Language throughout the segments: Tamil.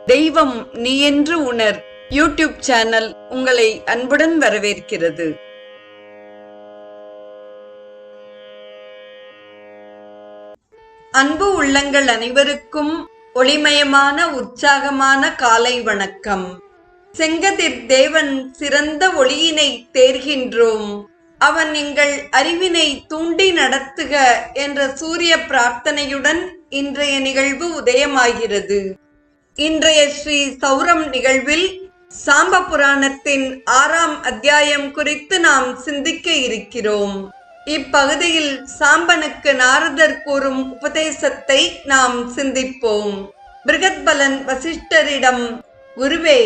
தெய்வம் நீ என்று உணர் யூடியூப் சேனல் உங்களை அன்புடன் வரவேற்கிறது. அன்பு உள்ளங்கள் அனைவருக்கும் ஒளிமயமான உற்சாகமான காலை வணக்கம். செங்கதிர் தேவன் சிறந்த ஒளியினை தேர்கின்றோம், அவன் எங்கள் அறிவினை தூண்டி நடத்துக என்ற சூரிய பிரார்த்தனையுடன் இன்றைய நிகழ்வு உதயமாகிறது. இன்றைய ஸ்ரீ சௌரம் நிகழ்வில் சாம்ப புராணத்தின் 6ஆம் அத்தியாயம் குறித்து நாம் சிந்திக்க இருக்கிறோம். இப்பகுதியில் சாம்பனுக்கு நாரதர் கூறும் உபதேசத்தை நாம் சிந்திப்போம். பிருகத்பலன் வசிஷ்டரிடம், குருவே,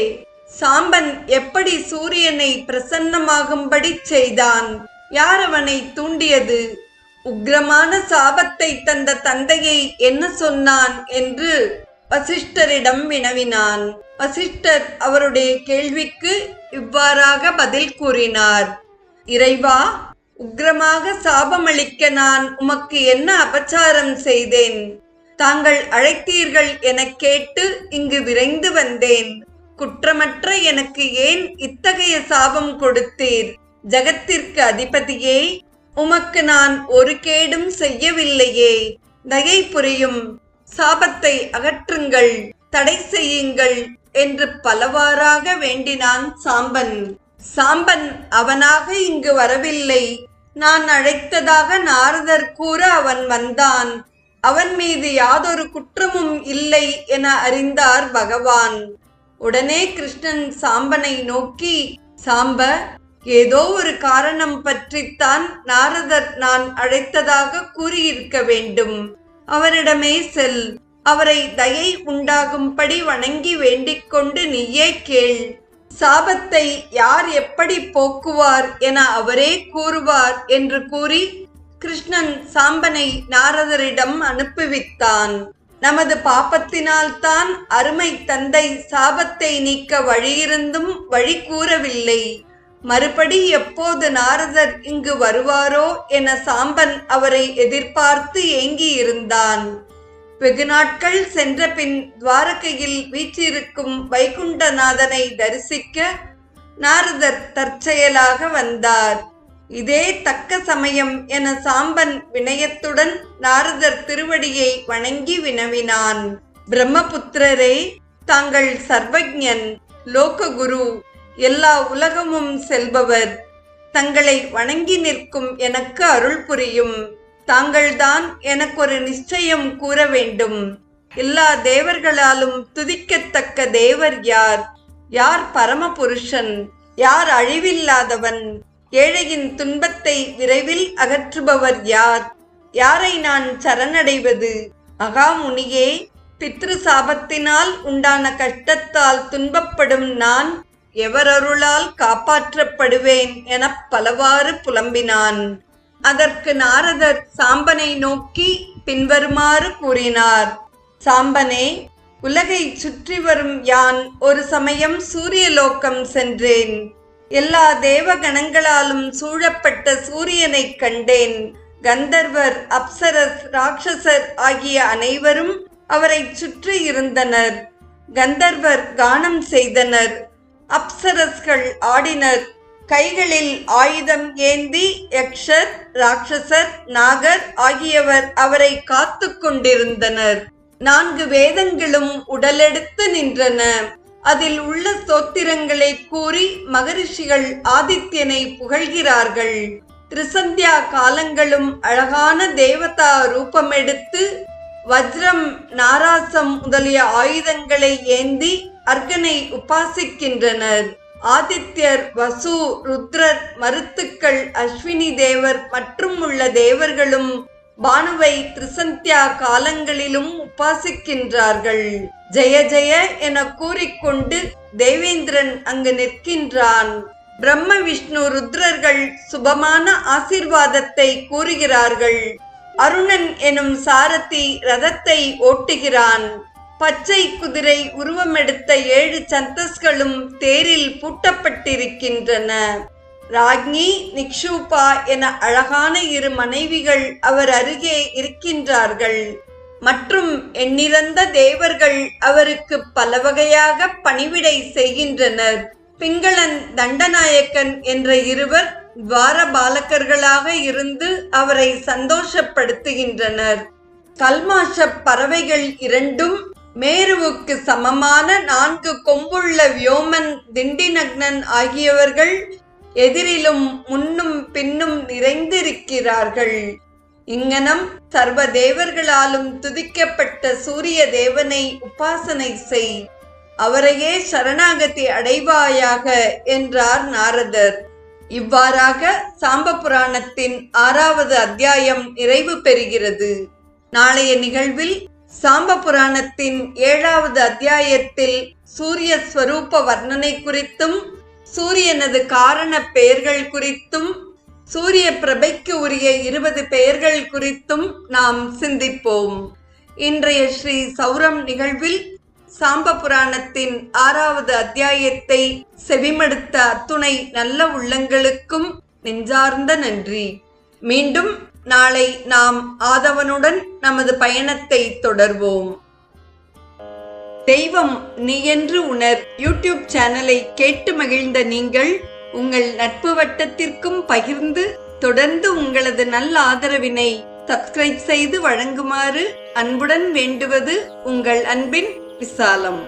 சாம்பன் எப்படி சூரியனை பிரசன்னமாகும்படி செய்தான்? யார் அவனை தூண்டியது? உக்கிரமான சாபத்தை தந்த தந்தையை என்ன சொன்னான் என்று வசிஷ்டரிடம் வினவினான். வசிஷ்டர் அவருடைய கேள்விக்கு இவ்வாறாக பதில் கூறினார். இறைவா, உக்கிரமாக சாபமளிக்க நான் உமக்கு என்ன அபச்சாரம் செய்தேன்? தாங்கள் அழைத்தீர்கள் என கேட்டு இங்கு விரைந்து வந்தேன். குற்றமற்ற எனக்கு ஏன் இத்தகைய சாபம் கொடுத்தீர்? ஜகத்திற்கு அதிபதியே, உமக்கு நான் ஒரு கேடும் செய்யவில்லையே. தயை புரியும், சாபத்தை அகற்றுங்கள், தடை செய்யுங்கள் என்று பலவாறாக வேண்டினான் சாம்பன். சாம்பன் அவனாக இங்கு வரவில்லை. நான் அழைத்ததாக நாரதர் கூற அவன் வந்தான். அவன் மீது யாதொரு குற்றமும் இல்லை என அறிந்தார் பகவான். உடனே கிருஷ்ணன் சாம்பனை நோக்கி, சாம்ப, ஏதோ ஒரு காரணம் பற்றித்தான் நாரதர் நான் அழைத்ததாக கூறியிருக்க வேண்டும். அவரிடமே செல். அவரை தயை உண்டாகும்படி வணங்கி வேண்டிக் கொண்டு நீயே கேள். சாபத்தை யார் எப்படி போக்குவார் என அவரே கூறுவார் என்று கூறி கிருஷ்ணன் சாம்பனை நாரதரிடம் அனுப்பிவித்தான். நமது பாபத்தினால்தான் அருமை தந்தை சாபத்தை நீக்க வழியிருந்தும் வழி கூறவில்லை. மறுபடி எப்போது நாரதர் இங்கு வருவாரோ என சாம்பன் அவரை எதிர்பார்த்து ஏங்கியிருந்தான். வெகு நாட்கள் சென்ற பின் துவாரகையில் வீற்றிருக்கும் வைகுண்டநாதனை தரிசிக்க நாரதர் தற்செயலாக வந்தார். இதே தக்க சமயம் என சாம்பன் வினயத்துடன் நாரதர் திருவடியை வணங்கி வினவினான். பிரம்மபுத்திரரே, தாங்கள் சர்வஜன், லோககுரு, எல்லா உலகமும் செல்பவர். தங்களை வணங்கி நிற்கும் எனக்கு அருள் புரியும். தாங்கள்தான் எனக்கு ஒரு நிச்சயம் கூற வேண்டும். எல்லா தேவர்களாலும் துதிக்கத்தக்க தேவர் யார்? யார் பரமபுருஷன்? யார் அழிவில்லாதவன்? ஏழையின் துன்பத்தை விரைவில் அகற்றுபவர் யார்? யாரை நான் சரணடைவது? மகாமுனியே, பித்ரு சாபத்தினால் உண்டான கஷ்டத்தால் துன்பப்படும் நான் எவரருளால் காப்பாற்றப்படுவேன் என பலவாறு புலம்பினான். அதற்கு நாரதர் சாம்பனை நோக்கி பின்வருமாறு கூறினார். சாம்பனே, உலகை சுற்றி வரும் யான் ஒரு சமயம் சூரியலோகம் சென்றேன். எல்லா தேவகணங்களாலும் சூழப்பட்ட சூரியனை கண்டேன். கந்தர்வர், அப்சரஸ், ராட்சசர் ஆகிய அனைவரும் அவரை சுற்றி இருந்தனர். கந்தர்வர் கானம் செய்தனர். அப்சரஸ்கள் ஆடினர். கைகளில் ஆயுதம் ஏந்தி யக்ஷர், ராட்சசர், நாகர் ஆகியவர் அவரை காத்து கொண்டிருந்தனர். 4 வேதங்களும் உடலெடுத்து நின்றன. அதில் உள்ள ஸ்தோத்திரங்களை கூறி மகரிஷிகள் ஆதித்யனை புகழ்கிறார்கள். திரிசந்தியா காலங்களும் அழகான தேவதா ரூபமெடுத்து வஜ்ரம், நாராசம் முதலிய ஆயுதங்களை ஏந்தி அர்கனை உபாசிக்கின்றனர். ஆதித்யர், வசு, ருத்ரர், மருத்துக்கள், அஸ்வினி தேவர் மற்றும் உள்ள தேவர்களும் பானுவை திரிசந்தியா காலங்களிலும் உபாசிக்கின்றார்கள். ஜெய ஜெய என கூறிக்கொண்டு தேவேந்திரன் அங்கு நிற்கின்றான். பிரம்ம, விஷ்ணு, ருத்ரர்கள் சுபமான ஆசீர்வாதத்தை கூறுகிறார்கள். அருணன் எனும் சாரதி ரதத்தை ஓட்டுகிறான். பச்சை குதிரை உருவமெடுத்த 7 சந்தஸ்களும் தேரில் பூட்டப்பட்டிருக்கின்றன. ராக்னி, நிக்ஷூபா என அழகான 2 மனைவிகள் அவர் அருகே இருக்கின்றார்கள். மற்றும் எண்ணிறந்த தேவர்கள் அவருக்கு பல வகையாக பணிவிடை செய்கின்றனர். பிங்களன் தண்டநாயக்கன் என்ற இருவர் துவார பாலகர்களாக இருந்து அவரை சந்தோஷப்படுத்துகின்றனர். கல்மாஷ பறவைகள் இரண்டும் மேருவுக்கு சமமான 4 கொம்புள்ள வியோமன் திண்டிநக்னன் ஆகியவர்கள் எதிரிலும் முன்னும் பின்னும் நிறைந்திருக்கிறார்கள். இங்ஙனம் சர்வ தேவர்களாலும் துதிக்கப்பட்ட சூரிய தேவனை உபாசனை செய், அவரையே சரணாகதி அடைவாயாக என்றார் நாரதர். இவ்வாறாக சாம்ப புராணத்தின் 6வது அத்தியாயம் நிறைவு பெறுகிறது. நாளைய நிகழ்வில் சாம்ப புராணத்தின் 7வது அத்தியாயத்தில் சூரிய ஸ்வரூப வர்ணனை குறித்தும் சூரியனது காரண பெயர்கள் குறித்தும் சூரிய பிரபைக்கு உரிய 20 பெயர்கள் குறித்தும் நாம் சிந்திப்போம். இன்றைய ஸ்ரீ சௌரம் நிகழ்வில் சாம்ப புராணத்தின் 6வது அத்தியாயத்தை செவிமடுத்த அத்துணை நல்ல உள்ளங்களுக்கும் நெஞ்சார்ந்த நன்றி. மீண்டும் நாளை நாம் ஆதவனுடன் நமது பயணத்தை தொடர்வோம். தெய்வம் நீ என்று உணர் யூடியூப் சேனலை கேட்டு மகிழ்ந்த நீங்கள் உங்கள் நட்பு வட்டத்திற்கும் பகிர்ந்து தொடர்ந்து உங்களது நல்ல ஆதரவினை சப்ஸ்கிரைப் செய்து வழங்குமாறு அன்புடன் வேண்டுவது உங்கள் அன்பின் விசாலம்.